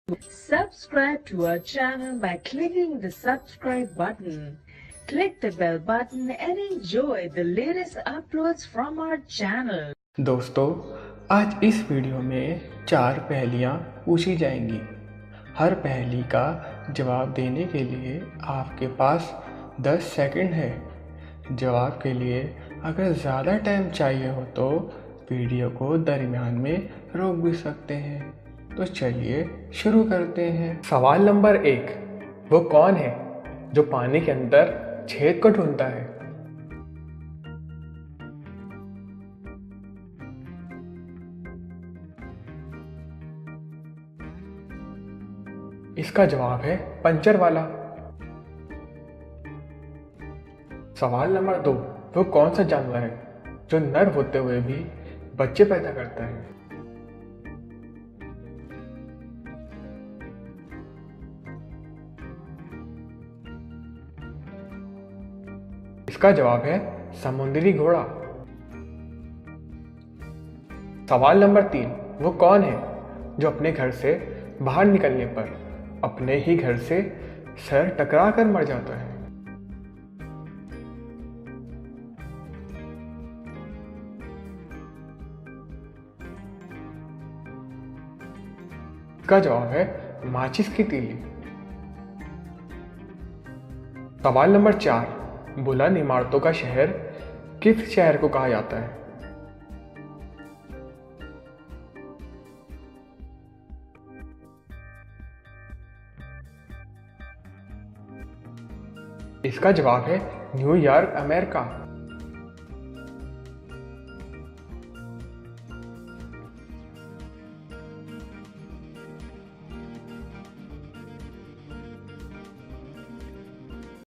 Subscribe to our channel by clicking the subscribe button. Click the bell button and enjoy the latest uploads from our channel. दोस्तों, आज इस video में 4 पहेलियाँ पूछी जाएंगी। हर पहेली का जवाब देने के लिए आपके पास 10 सेकंड है। जवाब के लिए अगर ज़्यादा टाइम चाहिए हो तो वीडियो को दरमियान में रोक भी सकते हैं। तो चलिए शुरू करते हैं। सवाल नंबर 1, वो कौन है जो पानी के अंदर छेद को ढूंढता है? इसका जवाब है पंचर वाला। सवाल नंबर 2, वो कौन सा जानवर है जो नर होते हुए भी बच्चे पैदा करता है? इसका जवाब है समुद्री घोड़ा। सवाल नंबर 3, वो कौन है जो अपने घर से बाहर निकलने पर अपने ही घर से सर टकरा कर मर जाता है? इसका जवाब है माचिस की तीली। सवाल नंबर 4, बुलंद इमारतों का शहर किस शहर को कहा जाता है? इसका जवाब है न्यूयॉर्क, अमेरिका।